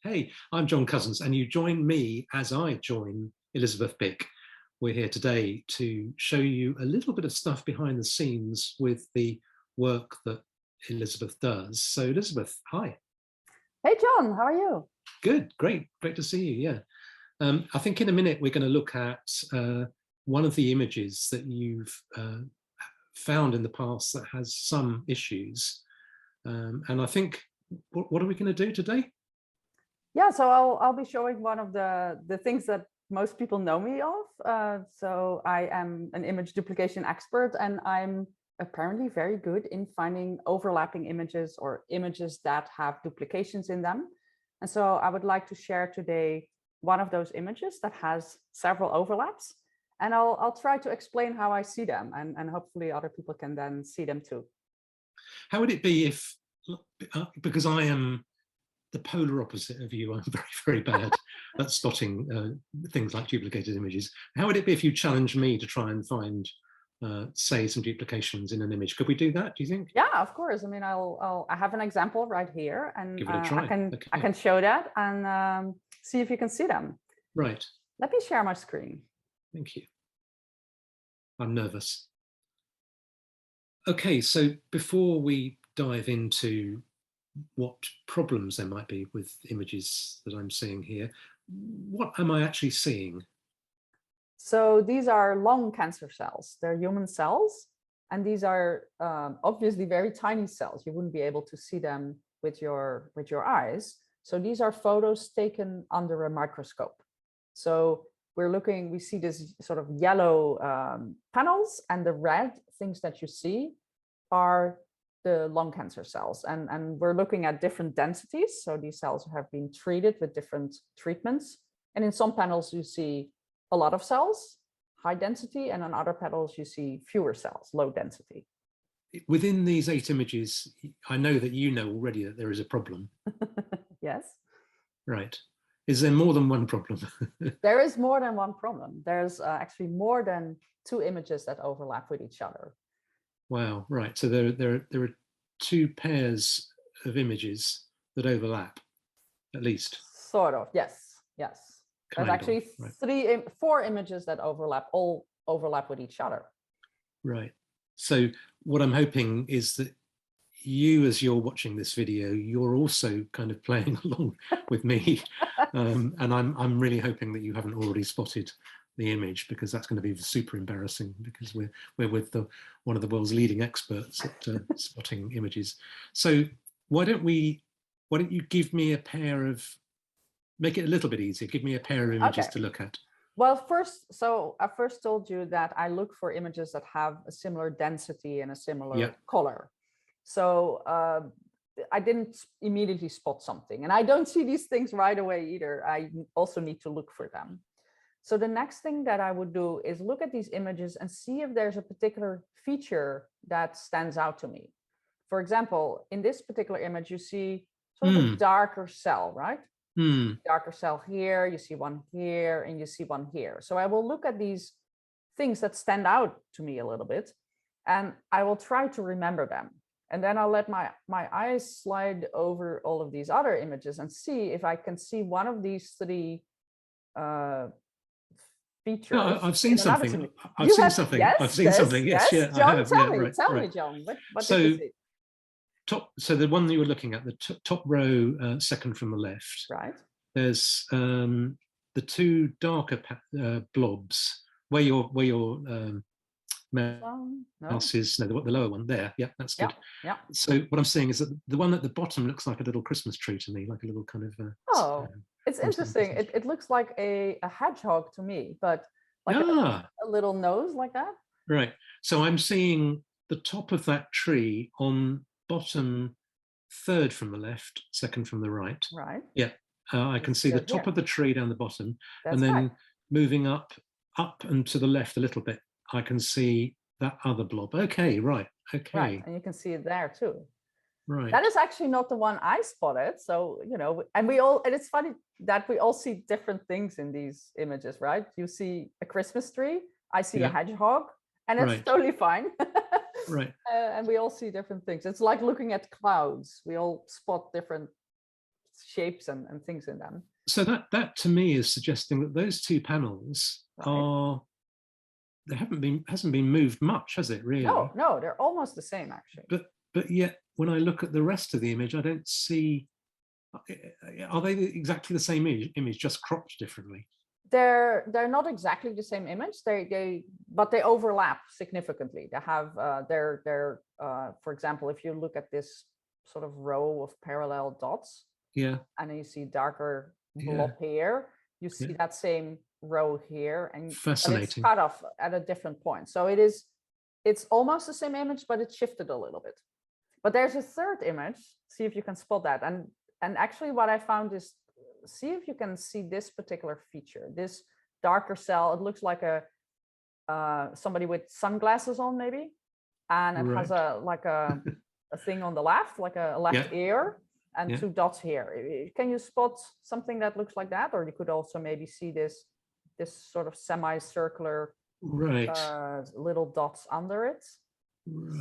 Hey, I'm John Cousins, and you join me as I join Elisabeth Bik. We're here today to show you a little bit of stuff behind the scenes with the work that Elisabeth does. So Elisabeth, hi. Hey, John, how are you? Good, great to see you, yeah. I think in a minute we're going to look at one of the images that you've found in the past that has some issues. And I think, what are we going to do today? Yeah, so I'll be showing one of the things that most people know me of. So I am an image duplication expert, and I'm apparently very good in finding overlapping images or images that have duplications in them. And so I would like to share today one of those images that has several overlaps, and I'll try to explain how I see them, and hopefully other people can then see them too. How would it be if, because I am the polar opposite of you, I'm very bad at spotting things like duplicated images. How would it be if you challenged me to try and find, say, some duplications in an image? Could we do that, do you think? Yeah, of course. I mean, I have an example right here, and Give it a try. I can show that and see if you can see them. Right. Let me share my screen. Thank you. I'm nervous. Okay, so before we dive into what problems there might be with images that I'm seeing here, what am I actually seeing? So these are lung cancer cells. They're human cells, and these are obviously very tiny cells. You wouldn't be able to see them with your eyes. So these are photos taken under a microscope. So we see this sort of yellow panels, and the red things that you see are the lung cancer cells, and we're looking at different densities. So these cells have been treated with different treatments, and in some panels you see a lot of cells, high density, and on other panels you see fewer cells, low density. Within these 8 images, I know that you know already that there is a problem. Yes. Right. Is there more than one problem? There is more than one problem. There's actually more than 2 images that overlap with each other. Wow, right. So there are 2 pairs of images that overlap, at least. Sort of, yes. There's actually right. 4 images that all overlap with each other. Right. So what I'm hoping is that you, as you're watching this video, you're also kind of playing along with me. And I'm really hoping that you haven't already spotted the image, because that's going to be super embarrassing, because we're with one of the world's leading experts at spotting images. So why don't you give me a pair of, make it a little bit easier, give me a pair of images to look at. Well, I first told you that I look for images that have a similar density and a similar color. So I didn't immediately spot something, and I don't see these things right away either. I also need to look for them. So the next thing that I would do is look at these images and see if there's a particular feature that stands out to me. For example, in this particular image, you see sort of a darker cell, right? Darker cell here, you see one here, and you see one here. So I will look at these things that stand out to me a little bit, and I will try to remember them. And then I'll let my eyes slide over all of these other images and see if I can see one of these 3 features. No, I've seen something. I've seen something. Yes, yeah, John, I have. Tell me, John. What did you see? So the one you were looking at, the top row, second from the left. Right. There's the 2 darker blobs where your mouse is. No, the lower one there. Yeah, that's good. Yeah. So what I'm saying is that the one at the bottom looks like a little Christmas tree to me, like a little kind of. It's interesting. It looks like a hedgehog to me, but like a little nose like that. Right. So I'm seeing the top of that tree on bottom 3rd from the left, 2nd from the right. Right. Yeah. I can see the top of the tree down the bottom. That's and then right. Moving up and to the left a little bit, I can see that other blob. Okay, right. Okay. Right. And you can see it there too. Right. That is actually not the one I spotted. So, and it's funny that we all see different things in these images, right? You see a Christmas tree, I see a hedgehog, and it's totally fine. Right. And we all see different things. It's like looking at clouds. We all spot different shapes and things in them. So that to me is suggesting that those two panels are, hasn't been moved much, has it really? No, they're almost the same actually. But yet when I look at the rest of the image, I don't see, are they exactly the same image just cropped differently? They're not exactly the same image. But they overlap significantly. They have for example, if you look at this sort of row of parallel dots, and then you see darker blob here, you see that same row here, and fascinating. It's cut off at a different point. So it's almost the same image, but it's shifted a little bit. But there's a third image. See if you can spot that. And actually what I found is, see if you can see this particular feature, this darker cell. It looks like somebody with sunglasses on maybe, and it has a thing on the left, like a left ear, and two dots here. Can you spot something that looks like that? Or you could also maybe see this sort of semicircular little dots under it.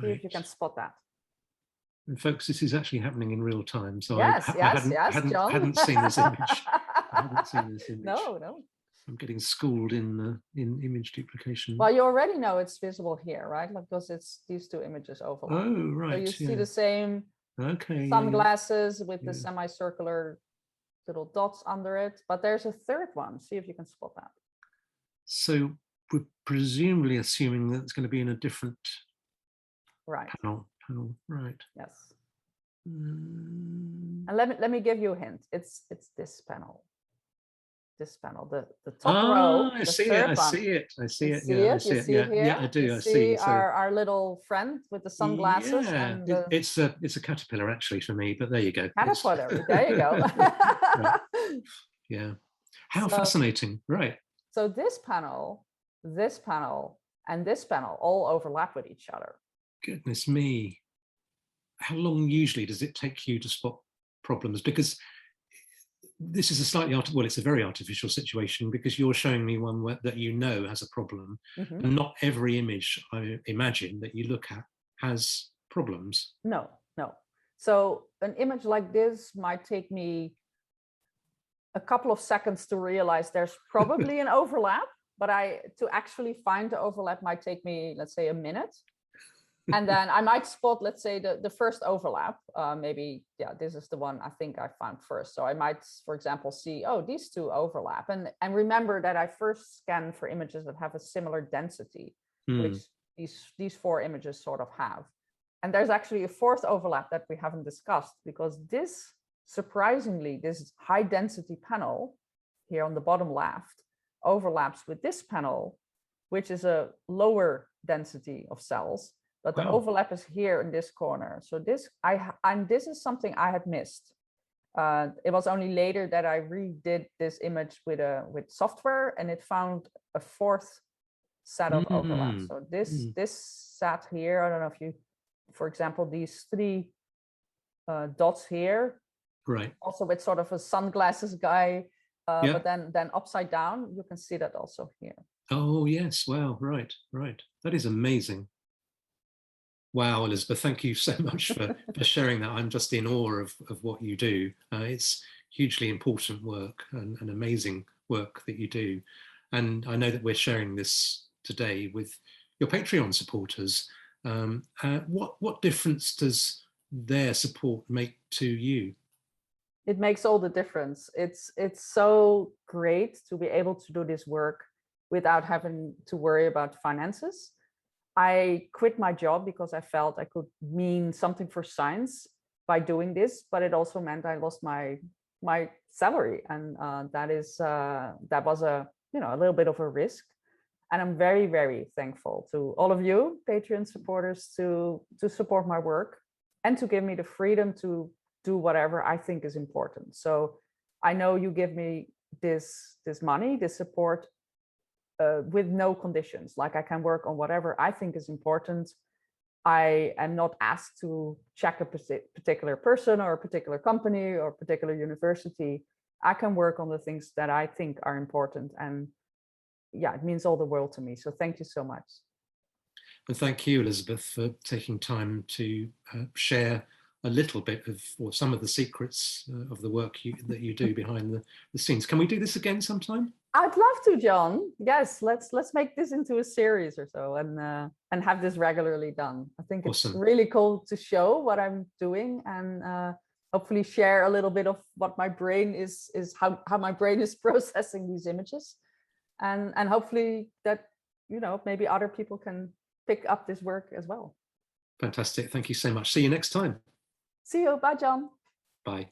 See if you can spot that. And folks, this is actually happening in real time. So I hadn't seen this image. I haven't seen this image. No. I'm getting schooled in image duplication. Well, you already know it's visible here, right? Like, because it's these two images overlap. Oh, right. So you see the same sunglasses with the semicircular little dots under it. But there's a third one. See if you can spot that. So we're presumably assuming that it's going to be in a different panel, right? Yes. And let me give you a hint. It's this panel. This panel, the top row. I see it. I see it. Yeah, I do. I see. Our little friend with the sunglasses. Yeah, and it's a caterpillar actually for me, but there you go. Caterpillar. There you go. Yeah. How fascinating, right? So this panel, and this panel all overlap with each other. Goodness me. How long usually does it take you to spot problems? Because this is it's a very artificial situation, because you're showing me one that you know has a problem, and not every image, I imagine, that you look at has problems. No. So an image like this might take me a couple of seconds to realize there's probably an overlap, but to actually find the overlap might take me, let's say, a minute. And then I might spot, let's say, the first overlap. Maybe, this is the one I think I found first. So I might, for example, see, oh, these two overlap. And remember that I first scan for images that have a similar density, which these four images sort of have. And there's actually a fourth overlap that we haven't discussed, because this, surprisingly, this high density panel here on the bottom left overlaps with this panel, which is a lower density of cells. But the overlap is here in this corner. So this is something I had missed. It was only later that I redid this image with software, and it found a fourth set of overlaps. So this set here, I don't know if you, for example, these three dots here, right? Also with sort of a sunglasses guy, but then upside down, you can see that also here. Oh yes, wow, right. That is amazing. Wow, Elisabeth, thank you so much for sharing that. I'm just in awe of what you do. It's hugely important work and amazing work that you do. And I know that we're sharing this today with your Patreon supporters. What difference does their support make to you? It makes all the difference. It's so great to be able to do this work without having to worry about finances. I quit my job because I felt I could mean something for science by doing this, but it also meant I lost my salary, and that was a little bit of a risk. And I'm very, very thankful to all of you Patreon supporters to support my work and to give me the freedom to do whatever I think is important. So I know you give me this money, this support, with no conditions. Like, I can work on whatever I think is important. I am not asked to check a particular person or a particular company or a particular university. I can work on the things that I think are important. And it means all the world to me. So thank you so much. And thank you, Elisabeth, for taking time to share a little bit of, or some of the secrets of the work that you do behind the scenes. Can we do this again sometime? I'd love to, John. Yes, let's make this into a series or so, and have this regularly done. I think it's Awesome. really cool to show what I'm doing, and hopefully share a little bit of what my brain is how my brain is processing these images, and hopefully that, you know, maybe other people can pick up this work as well. Fantastic. Thank you so much. See you next time. See you. Bye, John. Bye.